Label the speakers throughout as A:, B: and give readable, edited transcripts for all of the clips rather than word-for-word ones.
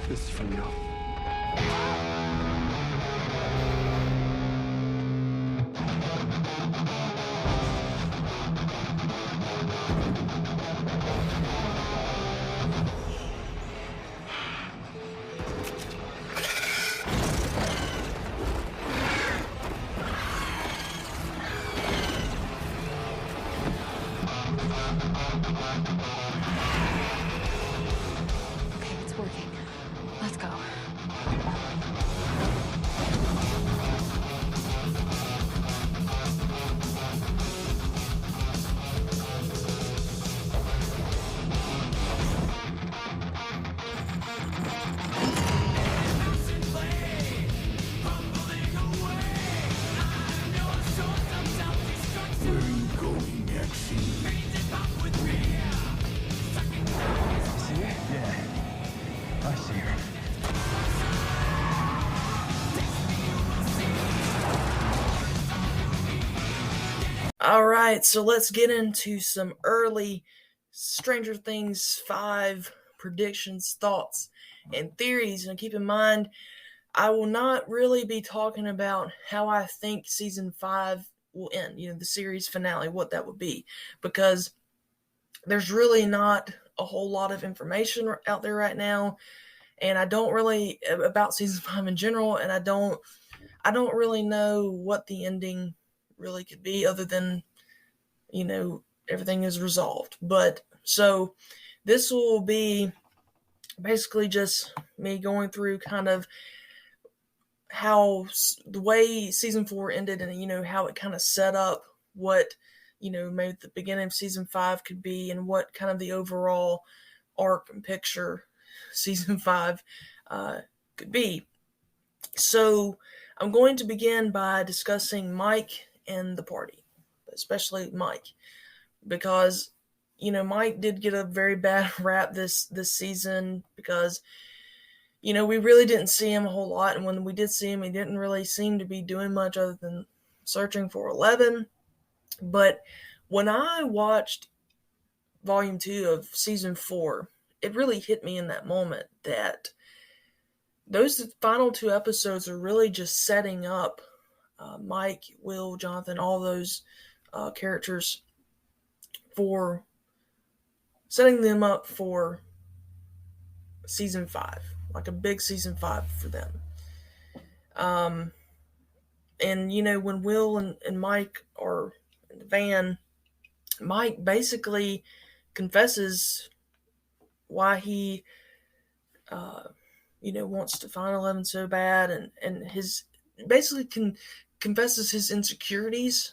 A: This is from you.
B: Okay, it's working. Let's go.
C: Where are you going, Maxine?
A: See it?
C: Yeah, I see her.
D: Alright, so let's get into some early Stranger Things 5 predictions, thoughts, and theories. And keep in mind, I will not really be talking about how I think season 5 will end, the series finale, what that would be, because there's really not a whole lot of information out there right now, and I don't really about season 5 in general, and I don't really know what the ending really could be other than everything is resolved. But so this will be basically just me going through kind of how the way season 4 ended, and how it kind of set up what maybe the beginning of season 5 could be, and what kind of the overall arc and picture season 5 could be. So I'm going to begin by discussing Mike and the party, especially Mike, because Mike did get a very bad rap this season, because we really didn't see him a whole lot, and when we did see him, he didn't really seem to be doing much other than searching for 11. But when I watched volume 2 of season 4, it really hit me in that moment that those final 2 episodes are really just setting up Mike, Will, Jonathan, all those characters, for setting them up for season 5, like a big season 5 for them. And when Will and Mike are in the van, Mike basically confesses why he wants to find 11 so bad, and his basically confesses his insecurities,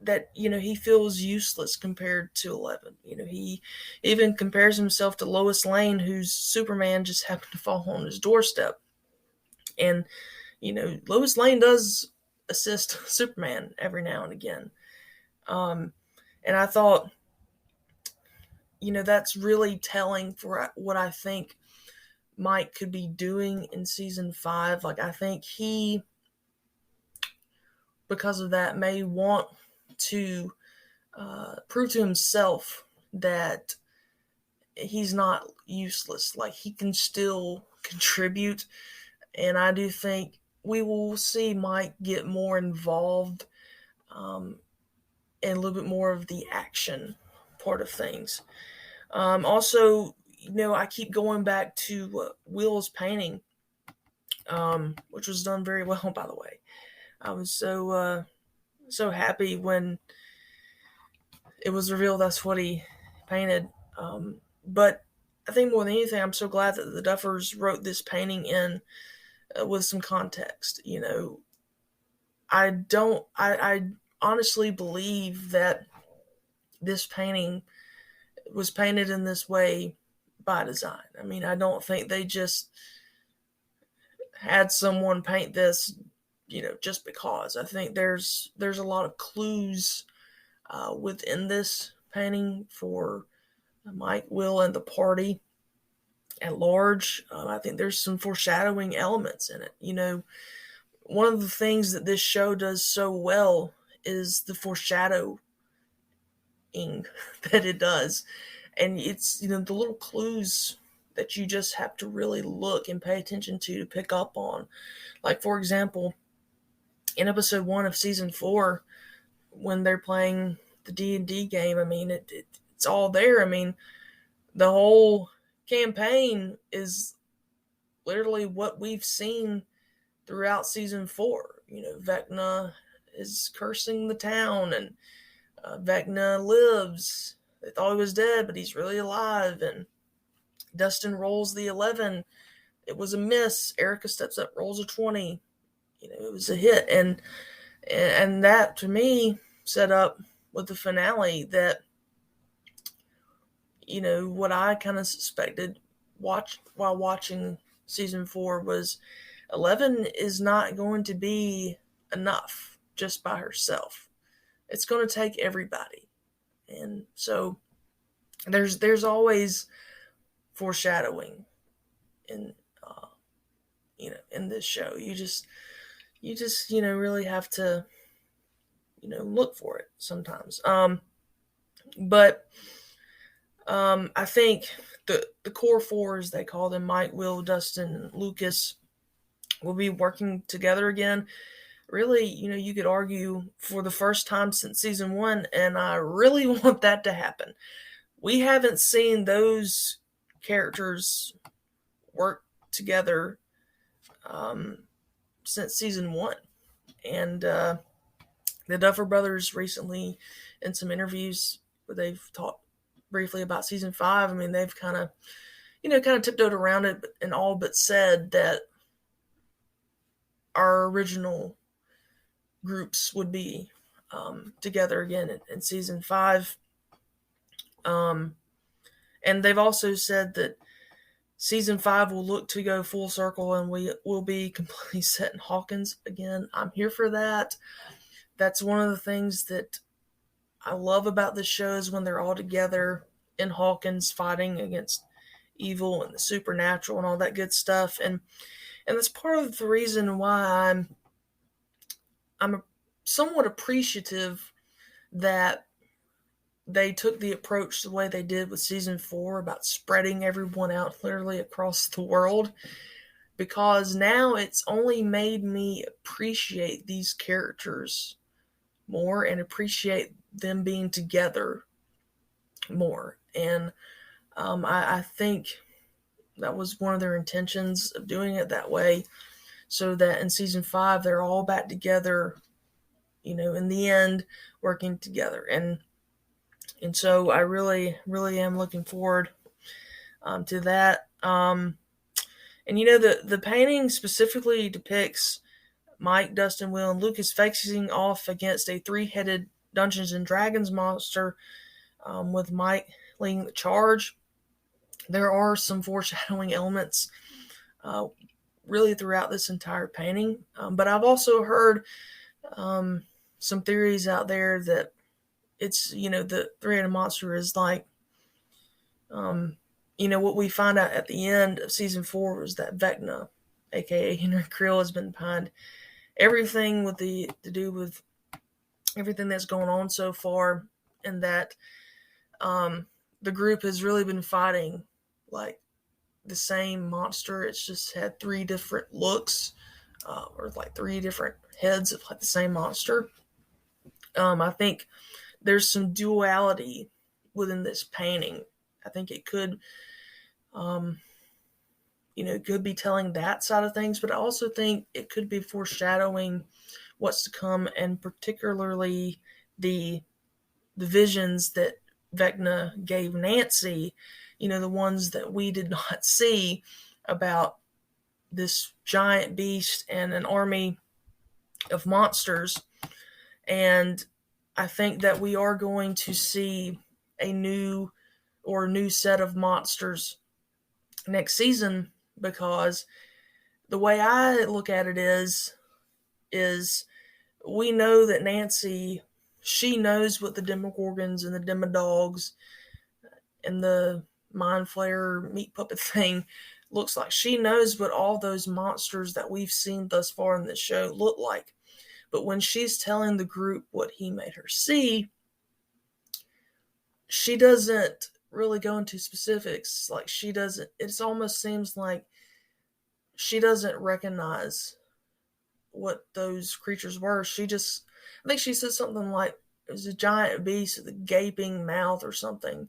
D: that he feels useless compared to 11. He even compares himself to Lois Lane, whose Superman just happened to fall on his doorstep. And Lois Lane does assist Superman every now and again. And I thought, that's really telling for what I think Mike could be doing in season 5. Like, I think he, because of that, may want to prove to himself that he's not useless. Like, he can still contribute. And I do think we will see Mike get more involved, and a little bit more of the action part of things. Also, I keep going back to Will's painting, which was done very well, by the way. I was so happy when it was revealed that's what he painted. But I think more than anything, I'm so glad that the Duffers wrote this painting in with some context. I honestly believe that this painting was painted in this way by design. I mean, I don't think they just had someone paint this, just because. I think there's a lot of clues within this painting for Mike, Will, and the party at large. I think there's some foreshadowing elements in it. One of the things that this show does so well is the foreshadowing that it does. And it's, the little clues that you just have to really look and pay attention to pick up on. Like, for example, in episode 1 of season 4, when they're playing the D&D game, I mean, it's all there. I mean, the whole campaign is literally what we've seen throughout season 4. Vecna is cursing the town, and Vecna lives. They thought he was dead, but he's really alive. And Dustin rolls the 11. It was a miss. Erica steps up, rolls a 20. It was a hit. And that, to me, set up with the finale that, what I kind of suspected while watching season 4 was 11 is not going to be enough just by herself. It's going to take everybody. And so there's always foreshadowing in in this show. You just really have to look for it sometimes. But I think the core four, as they call them, Mike, Will, Dustin, and Lucas, will be working together again. Really, you could argue for the first time since season 1, and I really want that to happen. We haven't seen those characters work together since season 1. And the Duffer Brothers recently, in some interviews where they've talked briefly about season 5, I mean, they've kind of tiptoed around it and all but said that our original groups would be together again in season 5. And they've also said that season 5 will look to go full circle and we will be completely set in Hawkins again. I'm here for that. That's one of the things that I love about this show is when they're all together in Hawkins fighting against evil and the supernatural and all that good stuff. And that's part of the reason why I'm somewhat appreciative that they took the approach the way they did with season 4 about spreading everyone out literally across the world, because now it's only made me appreciate these characters more and appreciate them being together more. And I think that was one of their intentions of doing it that way, so that in season 5 they're all back together, in the end, working together. And so I really, really am looking forward to that. And the painting specifically depicts Mike, Dustin, Will, and Lucas facing off against a 3-headed Dungeons and Dragons monster, with Mike leading the charge. There are some foreshadowing elements really throughout this entire painting. But I've also heard some theories out there that it's, the 3-headed monster is like, what we find out at the end of season 4 is that Vecna, aka Henry Creel, has been behind everything to do with everything that's going on so far, and that the group has really been fighting like the same monster. It's just had 3 different looks, or like 3 different heads of like the same monster. I think there's some duality within this painting. I think it could, could be telling that side of things, but I also think it could be foreshadowing what's to come, and particularly the visions that Vecna gave Nancy, the ones that we did not see, about this giant beast and an army of monsters. And I think that we are going to see a new set of monsters next season, because the way I look at it is we know that Nancy, she knows what the Demogorgons and the Demodogs and the Mind Flayer meat puppet thing looks like. She knows what all those monsters that we've seen thus far in this show look like. But when she's telling the group what he made her see, she doesn't really go into specifics. Like she doesn't. It almost seems like she doesn't recognize what those creatures were. I think she said something like it was a giant beast with a gaping mouth or something,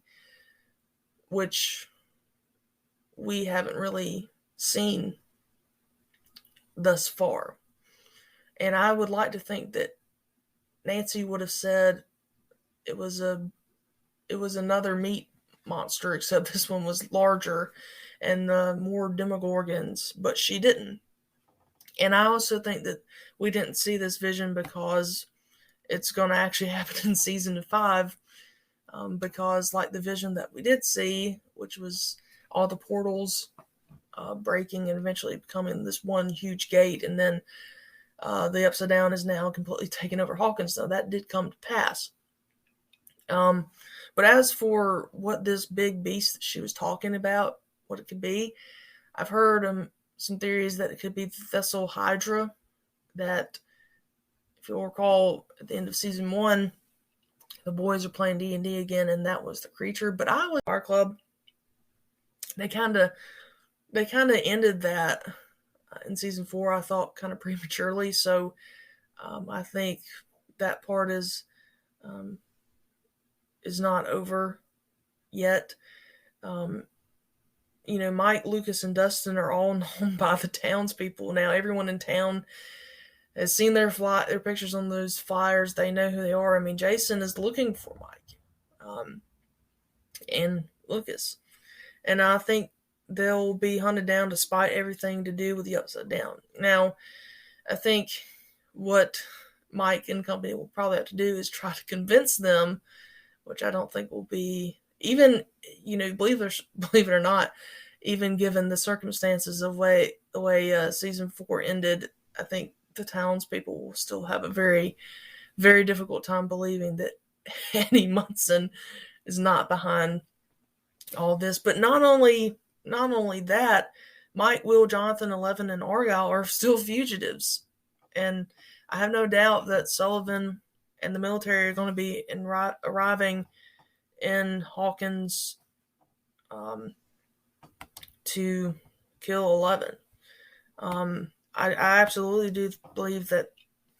D: which we haven't really seen thus far. And I would like to think that Nancy would have said it was another meat monster, except this one was larger and more demogorgons, but she didn't. And I also think that we didn't see this vision because it's going to actually happen in season 5. Because, like the vision that we did see, which was all the portals breaking and eventually becoming this one huge gate, and then the Upside Down is now completely taken over Hawkins. So that did come to pass. But as for what this big beast that she was talking about, what it could be, I've heard some theories that it could be the Thessal Hydra. That, if you'll recall, at the end of season 1, the boys are playing D&D again, and that was the creature. But I was our club. They kind of ended that in season 4. I thought kind of prematurely. So I think that part is not over yet. Mike, Lucas, and Dustin are all known by the townspeople now. Everyone in town has seen their pictures on those flyers. They know who they are. I mean, Jason is looking for Mike and Lucas. And I think they'll be hunted down despite everything to do with the Upside Down. Now, I think what Mike and company will probably have to do is try to convince them, which I don't think will be, even, believe it or not, even given the circumstances of the way season 4 ended, I think the townspeople will still have a very, very difficult time believing that Annie Munson is not behind all this. But not only that, Mike, Will, Jonathan, Eleven, and Argyle are still fugitives. And I have no doubt that Sullivan and the military are going to be arriving in Hawkins to kill 11. I absolutely do believe that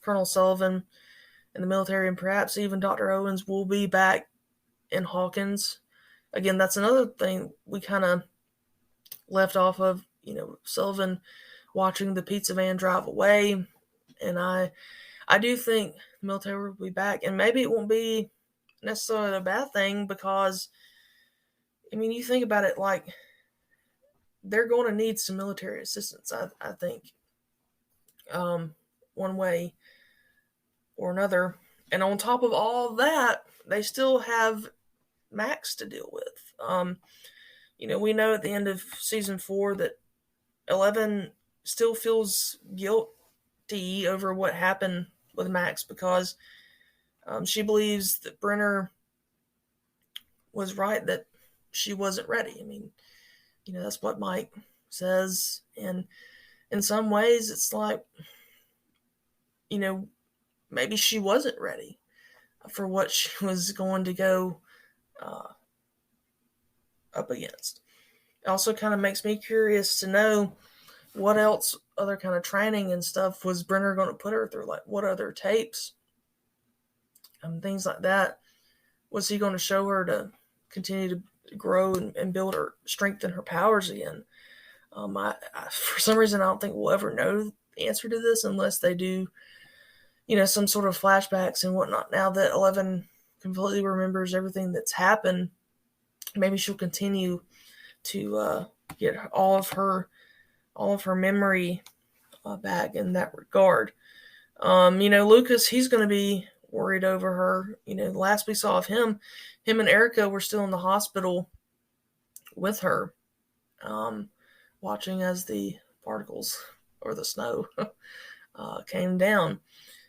D: Colonel Sullivan and the military, and perhaps even Dr. Owens, will be back in Hawkins. Again, that's another thing we kind of left off of, Sullivan watching the pizza van drive away. And I do think the military will be back. And maybe it won't be necessarily a bad thing because, you think about it, like, they're going to need some military assistance, I think, one way or another. And on top of all that, they still have Max to deal with. We know at the end of season 4 that 11 still feels guilty over what happened with Max because she believes that Brenner was right, that she wasn't ready. That's what Mike says. And in some ways, it's like, maybe she wasn't ready for what she was going to go up against. It also kind of makes me curious to know what else, other kind of training and stuff, was Brenner going to put her through? Like, what other tapes and things like that was he going to show her to continue to grow and build her, strengthen her powers again? For some reason, I don't think we'll ever know the answer to this unless they do, some sort of flashbacks and whatnot. Now that 11 completely remembers everything that's happened, maybe she'll continue to get all of her memory back in that regard. Lucas, he's going to be worried over her. The last we saw of him and Erica were still in the hospital with her, watching as the particles or the snow came down.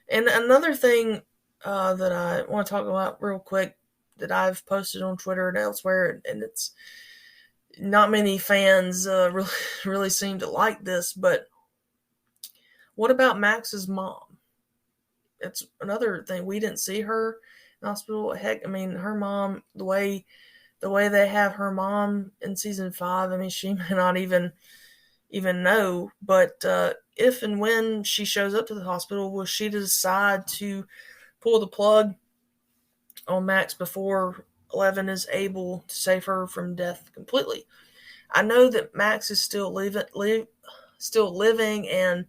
D: And another thing that I want to talk about real quick that I've posted on Twitter and elsewhere, and it's not many fans really seem to like this, but what about Max's mom? It's another thing. We didn't see her in the hospital. Heck, her mom, the way the way they have her mom in season 5, I mean, she may not even know, but if and when she shows up to the hospital, will she decide to pull the plug on Max before 11 is able to save her from death completely? I know that Max is still still living, and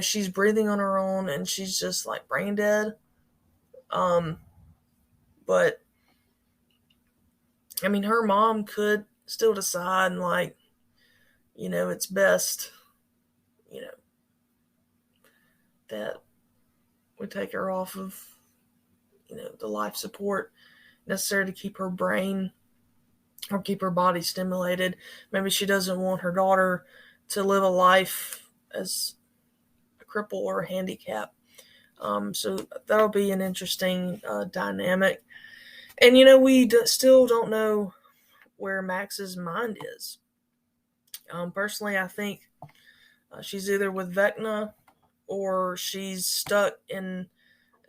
D: she's breathing on her own, and she's just like brain dead. Um, but I mean, her mom could still decide, and like, it's best, you know, that we take her off of, the life support necessary to keep her brain or keep her body stimulated. Maybe she doesn't want her daughter to live a life as a cripple or a handicap. So that'll be an interesting dynamic. And, we still don't know where Max's mind is. Personally, I think she's either with Vecna or she's stuck in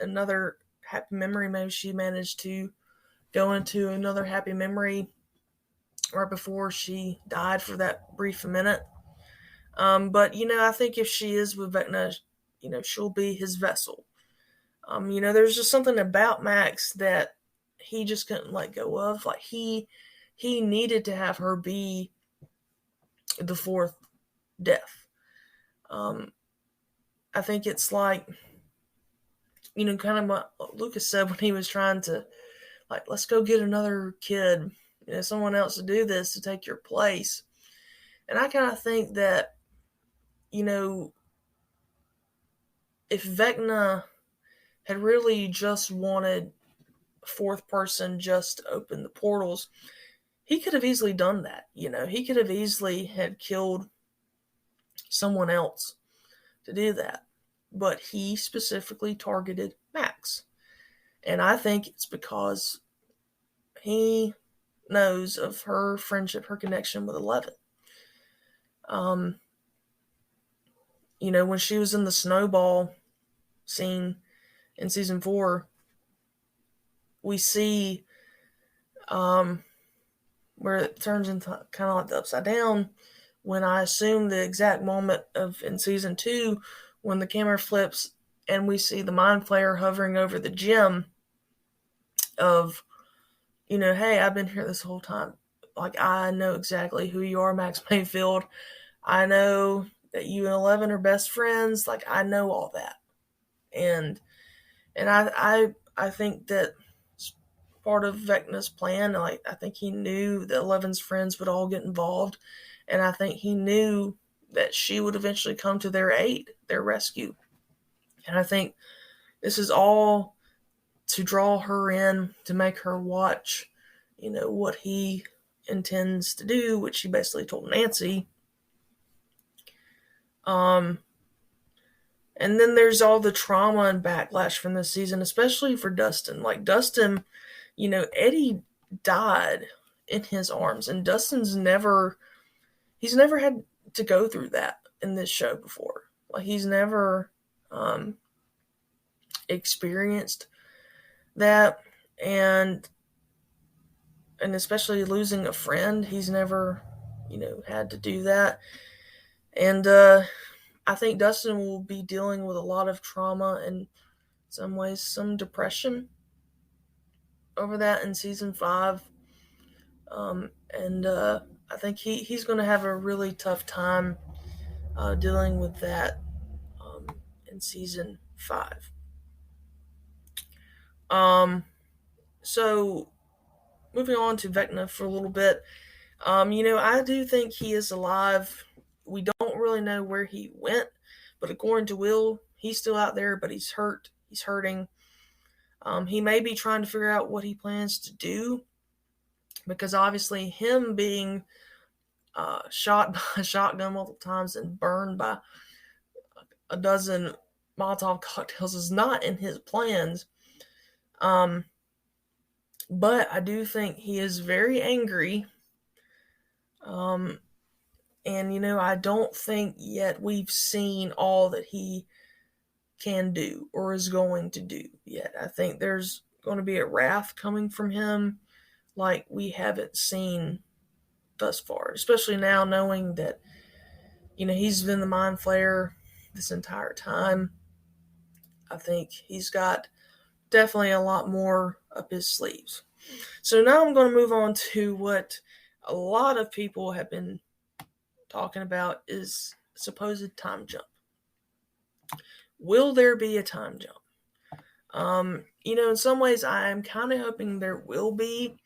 D: another happy memory. Maybe she managed to go into another happy memory right before she died for that brief minute. But, I think if she is with Vecna, she'll be his vessel. There's just something about Max that he just couldn't let go of. Like, he needed to have her be the fourth death. I think it's like, kind of what Lucas said when he was trying to, like, let's go get another kid, someone else to do this, to take your place. And I kind of think that, if Vecna had really just wanted a fourth person just to open the portals, he could have easily done that. He could have easily had killed someone else to do that. But he specifically targeted Max. And I think it's because he knows of her friendship, her connection with 11. When she was in the snowball scene in season 4, we see where it turns into kind of like the upside down, when I assume the exact moment of in season 2, when the camera flips and we see the mind flayer hovering over the gym of, hey, I've been here this whole time. Like, I know exactly who you are, Max Mayfield. I know that you and 11 are best friends. Like, I know all that. And I think that part of Vecna's plan. Like, I think he knew that 11's friends would all get involved, and I think he knew that she would eventually come to their aid, their rescue. And I think this is all to draw her in, to make her watch, what he intends to do, which he basically told Nancy. And then there's all the trauma and backlash from this season, especially for Dustin. Like, Dustin, Eddie died in his arms, and he's never had to go through that in this show before. Like, he's never experienced that, and especially losing a friend, he's never, had to do that. And I think Dustin will be dealing with a lot of trauma and, in some ways, some depression over that in season 5. And I think he's going to have a really tough time dealing with that in season 5. So, moving on to Vecna for a little bit. I do think he is alive. We don't really know where he went, but according to Will, he's still out there, but he's hurt. He's hurting. He may be trying to figure out what he plans to do, because obviously him being shot by a shotgun multiple times and burned by a dozen Molotov cocktails is not in his plans. But I do think he is very angry. And, I don't think yet we've seen all that he can do or is going to do yet. I think there's going to be a wrath coming from him like we haven't seen thus far, especially now knowing that, he's been the mind flayer this entire time. I think he's got definitely a lot more up his sleeves. So now I'm going to move on to what a lot of people have been talking about is supposed time jump. Will there be a time jump? In some ways I am kind of hoping there will be,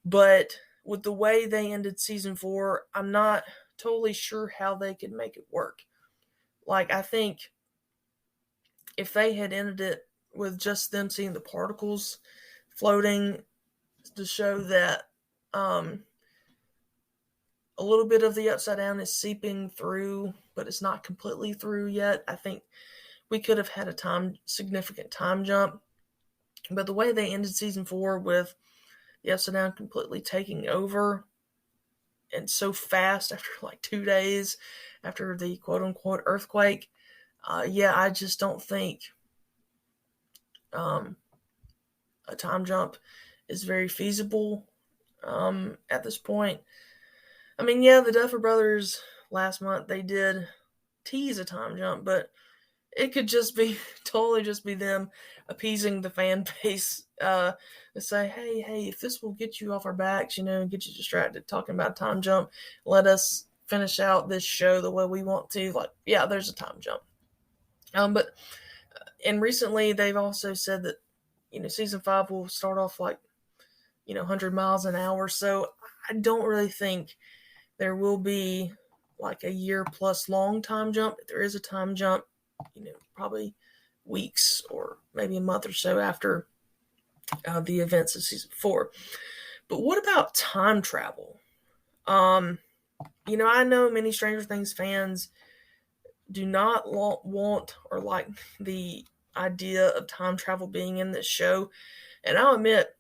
D: but with the way they ended season 4, I'm not totally sure how they could make it work. Like, I think if they had ended it with just them seeing the particles floating to show that a little bit of the upside down is seeping through, but it's not completely through yet, I think we could have had a significant time jump. But the way they ended season 4 with the upside down completely taking over, and so fast after like 2 days after the quote unquote earthquake, I just don't think a time jump is very feasible at this point. I mean, yeah, the Duffer Brothers last month, they did tease a time jump, but it could just be totally just be them appeasing the fan base to say, hey, if this will get you off our backs, get you distracted talking about time jump, let us finish out this show the way we want to. Like, yeah, there's a time jump. And recently they've also said that, season 5 will start off like, 100 miles an hour. So I don't really think there will be like a year plus long time jump. If there is a time jump, probably weeks or maybe a month or so after the events of season 4. But what about time travel? I know many Stranger Things fans do not want or like the idea of time travel being in this show. And I'll admit,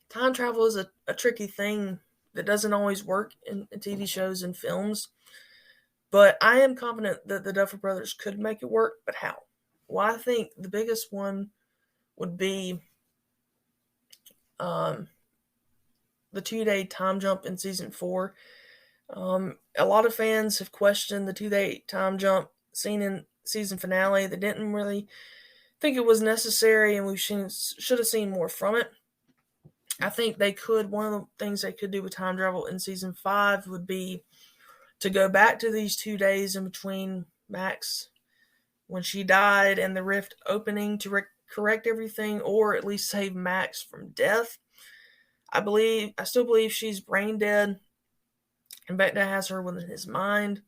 D: time travel is a tricky thing that doesn't always work in TV shows and films. But I am confident that the Duffer Brothers could make it work, but how? Well, I think the biggest one would be the 2-day time jump in season 4. A lot of fans have questioned the 2-day time jump seen in season finale. They didn't really think it was necessary, and we should have seen more from it. I think one of the things they could do with time travel in season 5 would be to go back to these 2 days in between Max when she died and the rift opening to correct everything, or at least save Max from death. I still believe she's brain dead, and Vecna has her within his mind.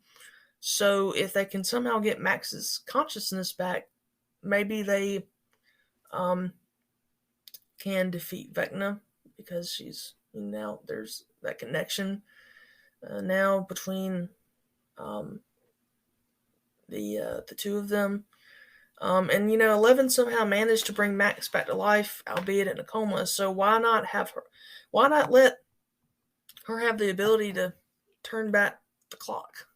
D: So if they can somehow get Max's consciousness back, maybe they can defeat Vecna, because she's now there's that connection now between the two of them. And 11 somehow managed to bring Max back to life, albeit in a coma. So why not let her have the ability to turn back the clock?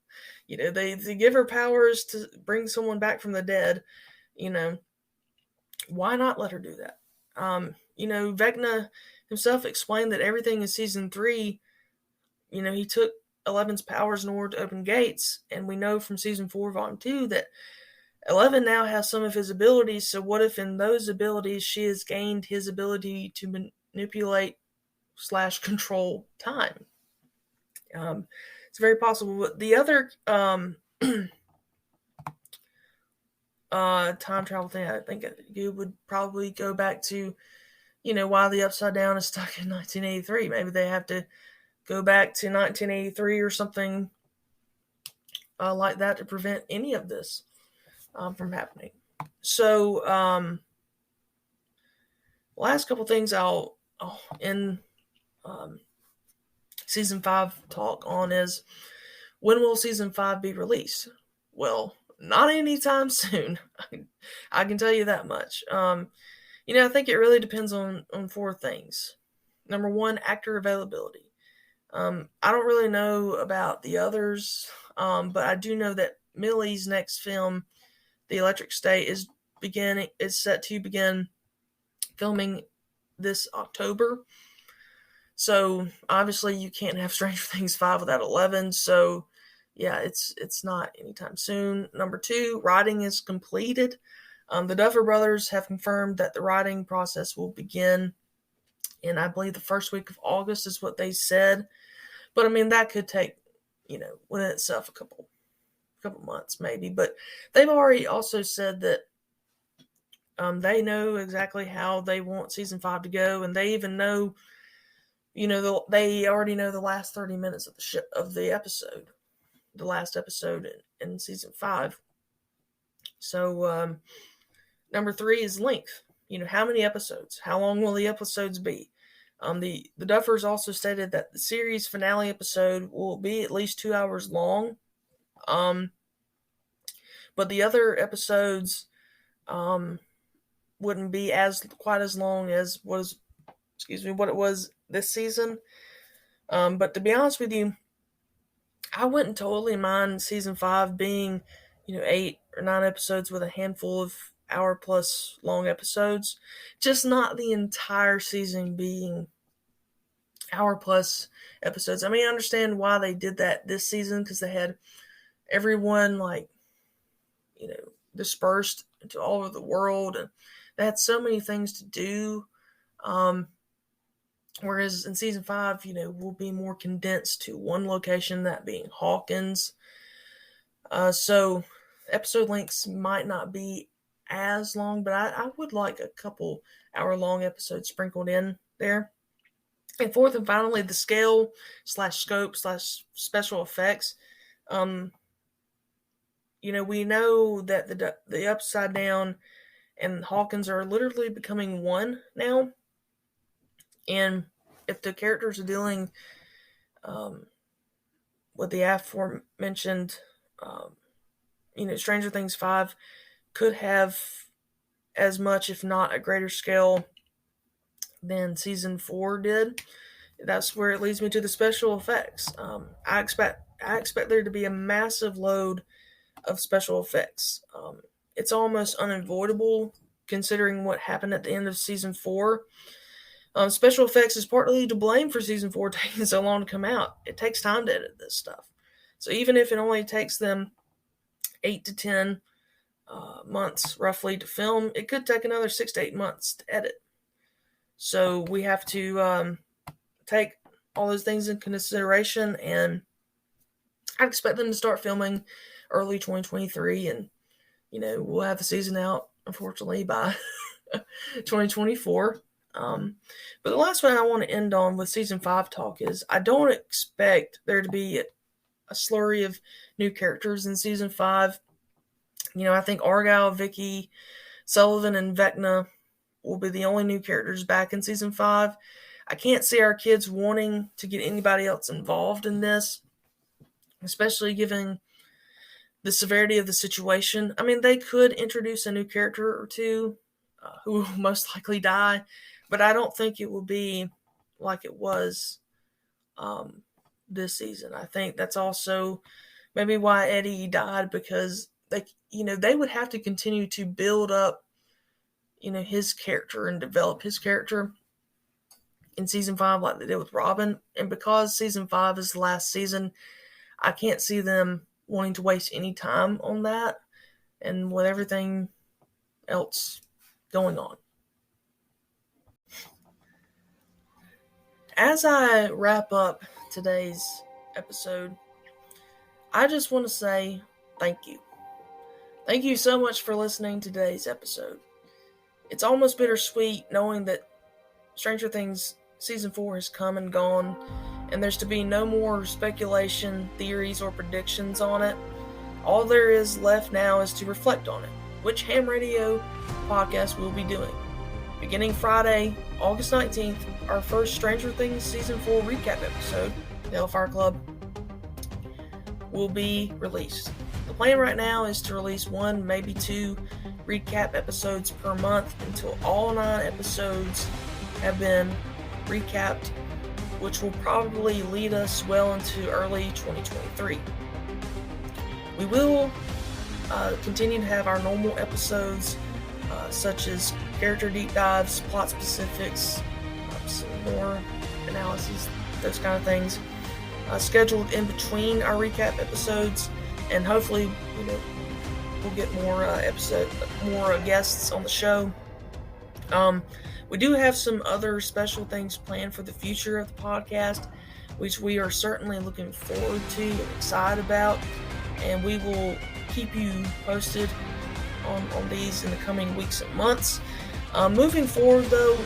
D: They give her powers to bring someone back from the dead. Why not let her do that? Vecna himself explained that everything in season 3, he took 11's powers in order to open gates, and we know from season 4, volume 2, that 11 now has some of his abilities. So what if in those abilities she has gained his ability to manipulate / control time? It's very possible. But the other time travel thing I think you would probably go back to, why the Upside Down is stuck in 1983. Maybe they have to go back to 1983 or something like that to prevent any of this from happening. So, last couple things I'll end season 5 talk on is, when will season 5 be released? Well, not anytime soon. I can tell you that much. I think it really depends on 4 things. Number 1, actor availability. I don't really know about the others, but I do know that Millie's next film, The Electric State, is set to begin filming this October. So obviously you can't have Stranger Things 5 without 11. So yeah, it's not anytime soon. Number 2, writing is completed. The Duffer Brothers have confirmed that the writing process will begin in, I believe, the first week of August is what they said. But I mean, that could take, within itself a couple months maybe. But they've already also said that they know exactly how they want season 5 to go, and they even know, they already know the last 30 minutes of the episode, the last episode in season 5. So number 3 is length. How many episodes? How long will the episodes be? The Duffers also stated that the series finale episode will be at least 2 hours long. But the other episodes wouldn't be quite as long as what it was this season. But to be honest with you, I wouldn't totally mind season 5 being, 8 or 9 episodes with a handful of hour-plus long episodes. Just not the entire season being hour-plus episodes. I mean, I understand why they did that this season, because they had everyone, dispersed into all over the world, and they had so many things to do. Whereas in season 5, will be more condensed to one location, that being Hawkins. So episode lengths might not be as long, but I would like a couple hour-long episodes sprinkled in there. And fourth and finally, the scale / scope / special effects. We know that the Upside Down and Hawkins are literally becoming one now. And if the characters are dealing with the aforementioned, Stranger Things 5 could have as much, if not a greater scale, than season 4 did. That's where it leads me to the special effects. I expect there to be a massive load of special effects. It's almost unavoidable considering what happened at the end of season 4. Special effects is partly to blame for season 4 taking so long to come out. It takes time to edit this stuff. So even if it only takes them 8 to 10 months roughly to film, it could take another 6 to 8 months to edit. So we have to take all those things in consideration, and I expect them to start filming early 2023, and we'll have the season out, unfortunately, by 2024. But the last one I want to end on with season 5 talk is I don't expect there to be a slurry of new characters in season 5. I think Argyle, Vicky, Sullivan, and Vecna will be the only new characters back in season 5. I can't see our kids wanting to get anybody else involved in this, especially given the severity of the situation. I mean, they could introduce a new character or two who will most likely die, but I don't think it will be like it was this season. I think that's also maybe why Eddie died, because they would have to continue to build up his character and develop his character in season 5 like they did with Robin. And because season 5 is the last season, I can't see them wanting to waste any time on that, and with everything else going on. As I wrap up today's episode, I just want to say thank you. Thank you so much for listening to today's episode. It's almost bittersweet knowing that Stranger Things Season 4 has come and gone, and there's to be no more speculation, theories, or predictions on it. All there is left now is to reflect on it, which Ham Radio podcast we'll be doing. Beginning Friday, August 19th, our first Stranger Things Season 4 recap episode, the Hellfire Club, will be released. The plan right now is to release 1, maybe 2 recap episodes per month until all 9 episodes have been recapped, which will probably lead us well into early 2023. We will continue to have our normal episodes, such as character deep dives, plot specifics, some more analyses, those kind of things, scheduled in between our recap episodes, and hopefully, we'll get more guests on the show. We do have some other special things planned for the future of the podcast, which we are certainly looking forward to and excited about, and we will keep you posted on these in the coming weeks and months. Moving forward, though,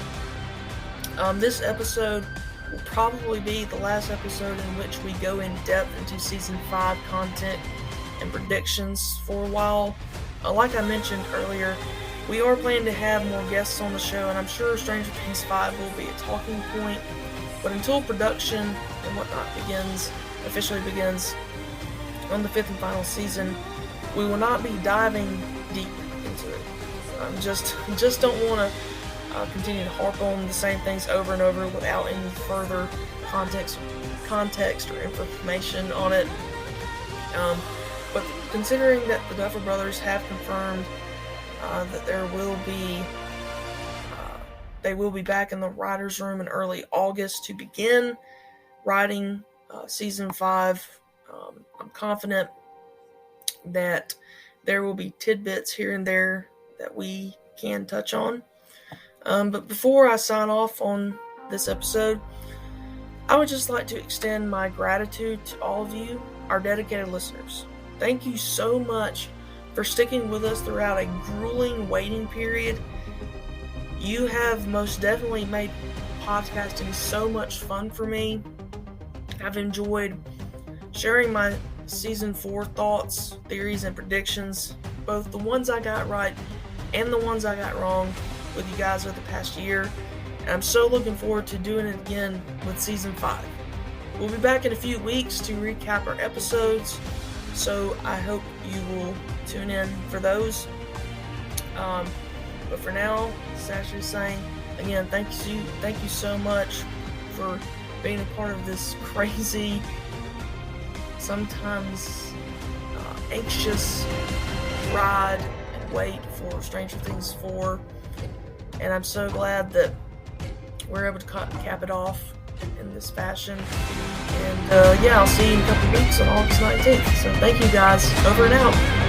D: this episode will probably be the last episode in which we go in depth into Season 5 content and predictions for a while. Like I mentioned earlier, we are planning to have more guests on the show, and I'm sure Stranger Things 5 will be a talking point. But until production and whatnot officially begins on the 5th and final season, we will not be diving deep into it. Just don't want to continue to harp on the same things over and over without any further context or information on it. But considering that the Duffer Brothers have confirmed that they will be back in the writer's room in early August to begin writing Season 5, I'm confident that there will be tidbits here and there that we can touch on. But before I sign off on this episode, I would just like to extend my gratitude to all of you, our dedicated listeners. Thank you so much for sticking with us throughout a grueling waiting period. You have most definitely made podcasting so much fun for me. I've enjoyed sharing my Season 4 thoughts, theories, and predictions, both the ones I got right and the ones I got wrong, with you guys over the past year. And I'm so looking forward to doing it again with Season 5. We'll be back in a few weeks to recap our episodes, so I hope you will tune in for those. But for now, it's actually saying, again, thank you so much for being a part of this crazy, sometimes anxious ride and wait for Stranger Things 4. And I'm so glad that we're able to cap it off in this fashion. And I'll see you in a couple weeks on August 19th. So thank you guys. Over and out.